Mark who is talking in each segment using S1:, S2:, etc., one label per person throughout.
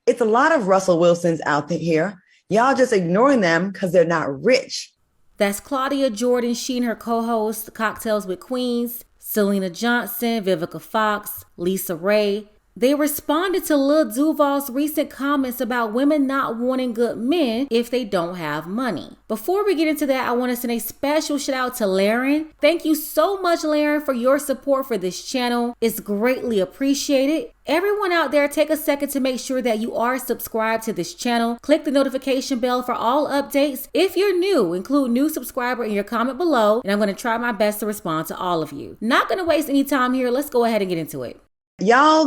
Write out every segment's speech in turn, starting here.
S1: It's a lot of Russell Wilsons out here. Y'all just ignoring them because they're not rich.
S2: That's Claudia Jordan, she and her co-host, Cocktails with Queens, Selena Johnson, Vivica Fox, Lisa Ray. They responded to Lil Duval's recent comments about women not wanting good men if they don't have money. Before we get into that, I want to send a special shout out to Laren. Thank you so much, Laren, for your support for this channel. It's greatly appreciated. Everyone out there, take a second to make sure that you are subscribed to this channel. Click the notification bell for all updates. If you're new, include new subscriber in your comment below, and I'm going to try my best to respond to all of you. Not going to waste any time here. Let's go ahead and get into it.
S1: Y'all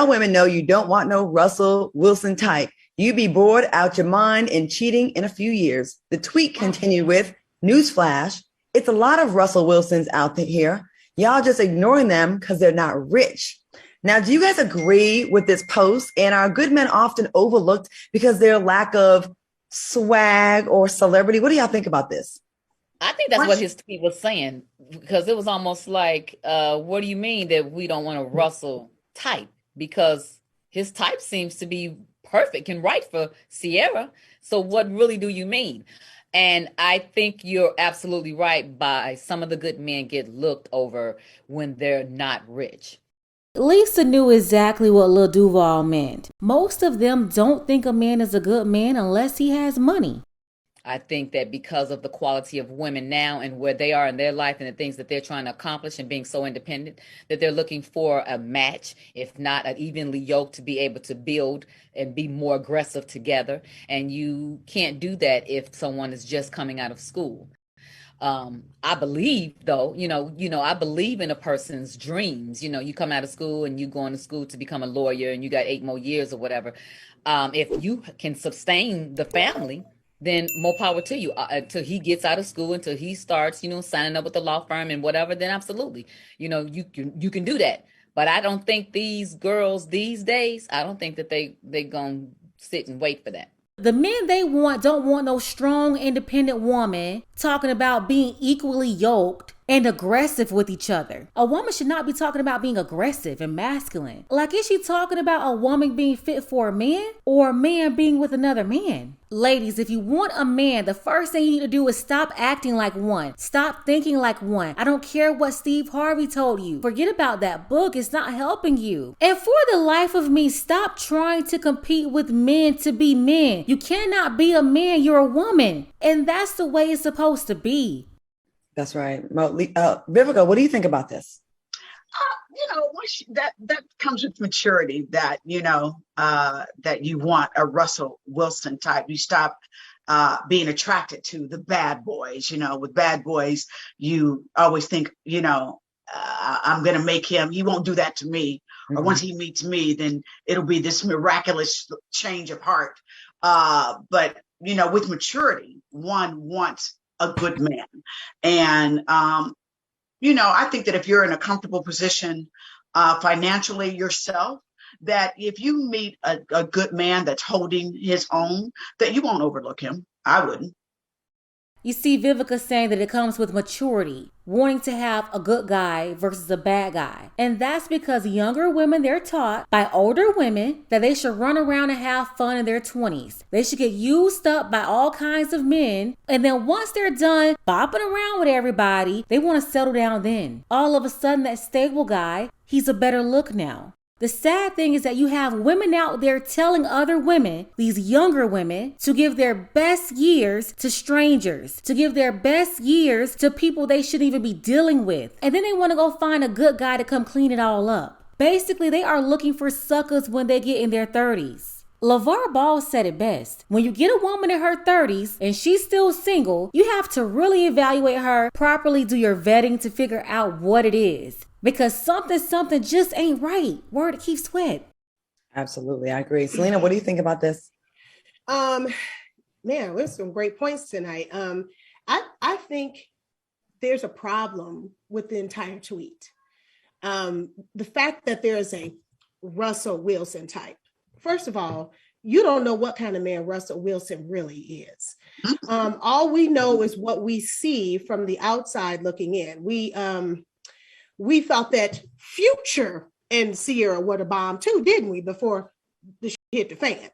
S1: women know you don't want no Russell Wilson type. You be bored out your mind and cheating in a few years. The tweet continued with, newsflash, it's a lot of Russell Wilsons out here. Y'all just ignoring them because they're not rich. Now, do you guys agree with this post? And are good men often overlooked because their lack of swag or celebrity? What do y'all think about this?
S3: I think that's what his tweet was saying, because it was almost like, what do you mean that we don't want a Russell type? Because his type seems to be perfect and right for Sierra. So what really do you mean? And I think you're absolutely right. By some of the good men get looked over when they're not rich.
S2: Lisa knew exactly what Lil Duval meant. Most of them don't think a man is a good man unless he has money.
S3: I think that because of the quality of women now and where they are in their life and the things that they're trying to accomplish and being so independent, that they're looking for a match, if not an evenly yoked, to be able to build and be more aggressive together. And you can't do that if someone is just coming out of school. I believe, though, I believe in a person's dreams. You come out of school and you go into school to become a lawyer and you got 8 more years or whatever. If you can sustain the family, then more power to you. Until he gets out of school, until he starts, signing up with the law firm and whatever, then absolutely, you can do that. But I don't think these girls these days, I don't think that they gonna sit and wait for that.
S2: The men they want don't want no strong, independent woman talking about being equally yoked and aggressive with each other. A woman should not be talking about being aggressive and masculine. Like, is she talking about a woman being fit for a man or a man being with another man? Ladies, if you want a man, the first thing you need to do is stop acting like one. Stop thinking like one. I don't care what Steve Harvey told you. Forget about that book. It's not helping you. And for the life of me, stop trying to compete with men to be men. You cannot be a man. You're a woman. And that's the way it's supposed to be.
S1: That's right. Vivica, what do you think about this?
S4: That comes with maturity, that you want a Russell Wilson type. You stop being attracted to the bad boys. With bad boys, you always think, I'm going to make him, he won't do that to me. Mm-hmm. Or once he meets me, then it'll be this miraculous change of heart. But with maturity, one wants a good man. And, I think that if you're in a comfortable position financially yourself, that if you meet a good man that's holding his own, that you won't overlook him. I wouldn't.
S2: You see Vivica saying that it comes with maturity, wanting to have a good guy versus a bad guy. And that's because younger women, they're taught by older women that they should run around and have fun in their 20s. They should get used up by all kinds of men. And then once they're done bopping around with everybody, they want to settle down then. All of a sudden, that stable guy, he's a better look now. The sad thing is that you have women out there telling other women, these younger women, to give their best years to strangers, to give their best years to people they shouldn't even be dealing with. And then they want to go find a good guy to come clean it all up. Basically, they are looking for suckers when they get in their 30s. LeVar Ball said it best. When you get a woman in her 30s and she's still single, you have to really evaluate her, properly do your vetting to figure out what it is. Because something just ain't right. Word to Keith Sweat.
S1: Absolutely, I agree. Selena, what do you think about this?
S5: Man, there's some great points tonight. I think there's a problem with the entire tweet. The fact that there's a Russell Wilson type. First of all, you don't know what kind of man Russell Wilson really is. All we know is what we see from the outside looking in. We thought that Future and Sierra were the bomb too, didn't we? Before the hit the fan.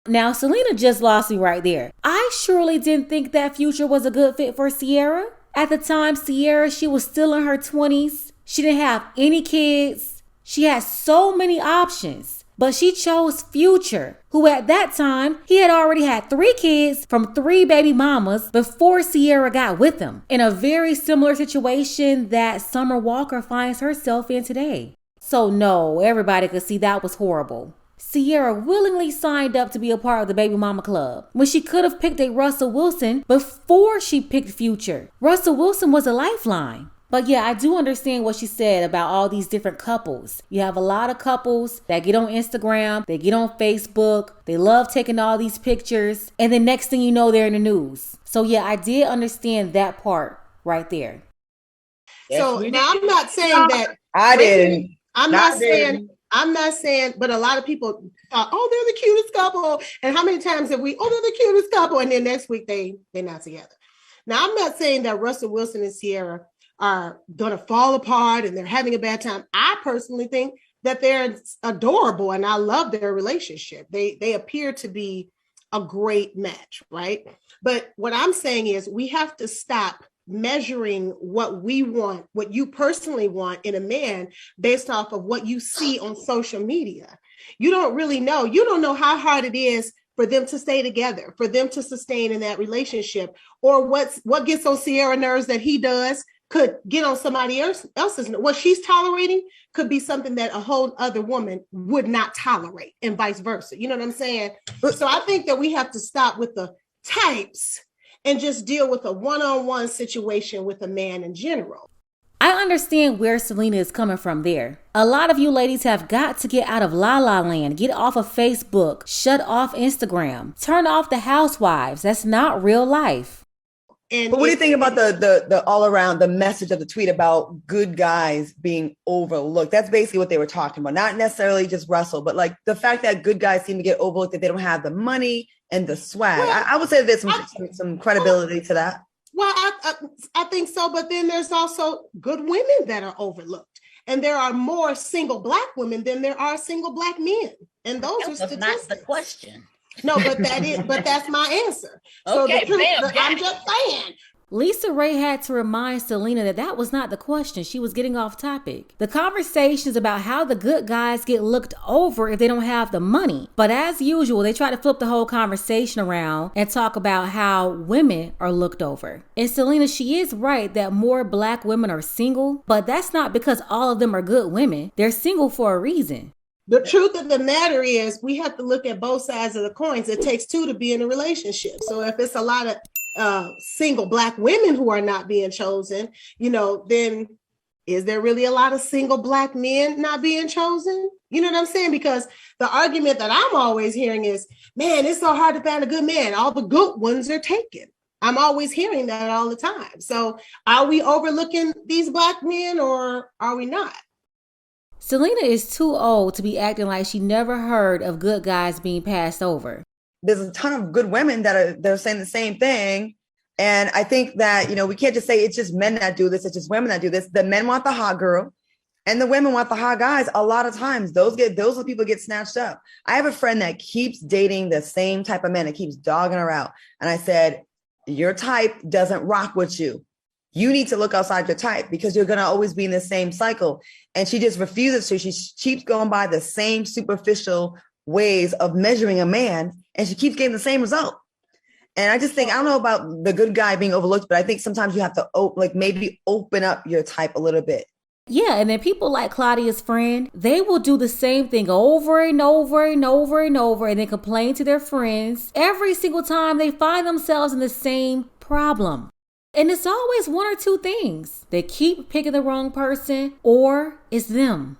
S2: Now, Selena just lost me right there. I surely didn't think that Future was a good fit for Sierra. At the time, Sierra, she was still in her 20s. She didn't have any kids. She had so many options. But she chose Future, who at that time, he had already had 3 kids from 3 baby mamas before Sierra got with him. In a very similar situation that Summer Walker finds herself in today. So no, everybody could see that was horrible. Sierra willingly signed up to be a part of the baby mama club when she could have picked a Russell Wilson before she picked Future. Russell Wilson was a lifeline. But yeah, I do understand what she said about all these different couples. You have a lot of couples that get on Instagram, they get on Facebook, they love taking all these pictures, and then next thing you know, they're in the news. So yeah, I did understand that part right there.
S5: So now I'm not saying that
S1: I didn't.
S5: I'm not saying, but a lot of people thought, oh, they're the cutest couple. And how many times have we, oh, they're the cutest couple, and then next week they're not together. Now I'm not saying that Russell Wilson and Sierra are going to fall apart and they're having a bad time. I personally think that they're adorable and I love their relationship. They appear to be a great match, right? But what I'm saying is we have to stop measuring what we want, what you personally want in a man based off of what you see on social media. You don't really know. You don't know how hard it is for them to stay together, for them to sustain in that relationship, or what gets on Sierra nerves that he does could get on somebody else's. What she's tolerating could be something that a whole other woman would not tolerate, and vice versa. You know what I'm saying? So I think that we have to stop with the types and just deal with a one-on-one situation with a man in general.
S2: I understand where Selena is coming from there. A lot of you ladies have got to get out of La La Land, get off of Facebook, shut off Instagram, turn off the housewives. That's not real life.
S1: But what do you think about the all around the message of the tweet about good guys being overlooked? That's basically what they were talking about. Not necessarily just Russell, but like the fact that good guys seem to get overlooked, that they don't have the money and the swag. Well, I would say there's some credibility to that.
S5: Well, I think so. But then there's also good women that are overlooked. And there are more single Black women than there are single Black men. And those are statistics.
S3: That's not the question.
S5: No, but that's my answer. So
S3: okay,
S5: I'm just saying.
S2: Lisa Ray had to remind Selena that was not the question. She was getting off topic. The conversation's about how the good guys get looked over if they don't have the money. But as usual, they try to flip the whole conversation around and talk about how women are looked over. And Selena, she is right that more Black women are single, but that's not because all of them are good women. They're single for a reason.
S5: The truth of the matter is we have to look at both sides of the coins. It takes 2 to be in a relationship. So if it's a lot of single Black women who are not being chosen, then is there really a lot of single Black men not being chosen? You know what I'm saying? Because the argument that I'm always hearing is, man, it's so hard to find a good man. All the good ones are taken. I'm always hearing that all the time. So are we overlooking these Black men or are we not?
S2: Selena is too old to be acting like she never heard of good guys being passed over.
S1: There's a ton of good women they're saying the same thing. And I think that, we can't just say it's just men that do this. It's just women that do this. The men want the hot girl and the women want the hot guys. A lot of times those people get snatched up. I have a friend that keeps dating the same type of man that keeps dogging her out. And I said, your type doesn't rock with you. You need to look outside your type because you're going to always be in the same cycle. And she just refuses to. She keeps going by the same superficial ways of measuring a man, and she keeps getting the same result. And I just think, I don't know about the good guy being overlooked, but I think sometimes you have to maybe open up your type a little bit.
S2: Yeah, and then people like Claudia's friend, they will do the same thing over and over and over and over and then complain to their friends every single time they find themselves in the same problem. And it's always one or two things. They keep picking the wrong person or it's them.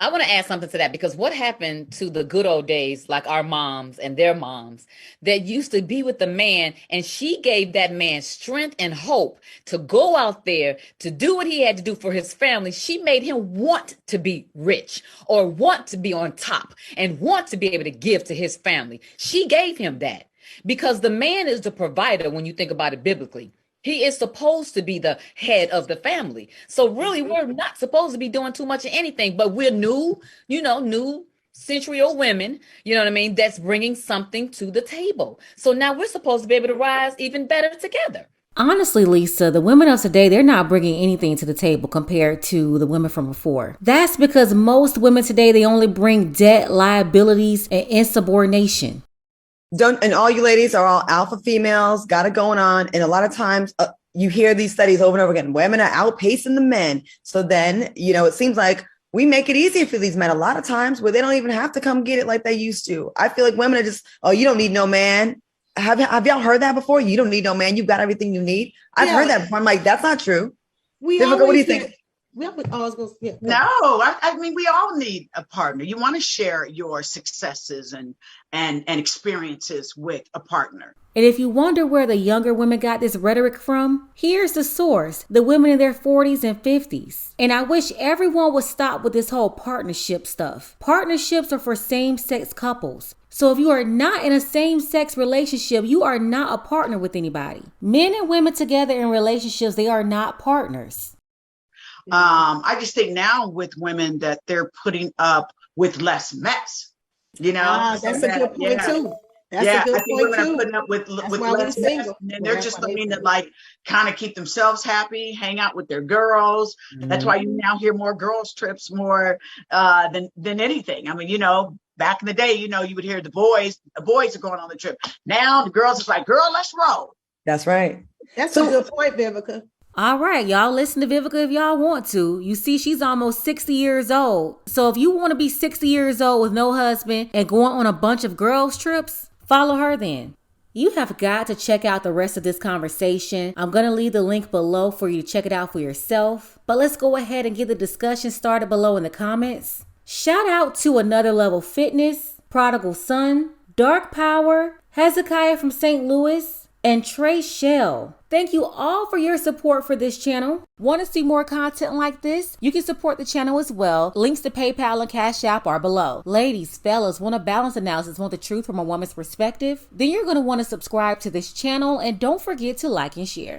S3: I want to add something to that because what happened to the good old days, like our moms and their moms that used to be with the man, and she gave that man strength and hope to go out there to do what he had to do for his family. She made him want to be rich or want to be on top and want to be able to give to his family. She gave him that because the man is the provider when you think about it biblically. He is supposed to be the head of the family. So really, we're not supposed to be doing too much of anything, but we're new century-old women, you know what I mean, that's bringing something to the table. So now we're supposed to be able to rise even better together.
S2: Honestly, Lisa, the women of today, they're not bringing anything to the table compared to the women from before. That's because most women today, they only bring debt, liabilities, and insubordination.
S1: And all you ladies are all alpha females, got it going on. And a lot of times you hear these studies over and over again. Women are outpacing the men. So then, it seems like we make it easier for these men a lot of times where they don't even have to come get it like they used to. I feel like women are just, oh, you don't need no man. Have y'all heard that before? You don't need no man. You've got everything you need. I've heard that before. I'm like, that's not true. Vivica, what do you think?
S4: No, I mean, we all need a partner. You want to share your successes and experiences with a partner.
S2: And if you wonder where the younger women got this rhetoric from, here's the source: the women in their 40s and 50s. And I wish everyone would stop with this whole partnership stuff. Partnerships are for same-sex couples. So if you are not in a same-sex relationship, you are not a partner with anybody. Men and women together in relationships, they are not partners.
S4: I just think now with women that they're putting up with less mess.
S5: That's a good point too. That's a good
S4: I think
S5: point
S4: women
S5: too.
S4: are putting up with less mess, and they're just looking to like kind of keep themselves happy, hang out with their girls. Mm-hmm. That's why you now hear more girls trips more than anything. I mean, back in the day, you would hear the boys are going on the trip. Now the girls is like, girl, let's roll.
S1: That's right.
S5: That's a good point, Vivica.
S2: All right, y'all listen to Vivica if y'all want to. You see, she's almost 60 years old. So if you want to be 60 years old with no husband and going on a bunch of girls trips, follow her then. You have got to check out the rest of this conversation. I'm going to leave the link below for you to check it out for yourself. But let's go ahead and get the discussion started below in the comments. Shout out to Another Level Fitness, Prodigal Son, Dark Power, Hezekiah from St. Louis, and Trey Shell. Thank you all for your support for this channel. Want to see more content like this? You can support the channel as well. Links to PayPal and Cash App are below. Ladies, fellas, want a balanced analysis, want the truth from a woman's perspective? Then you're going to want to subscribe to this channel, and don't forget to like and share.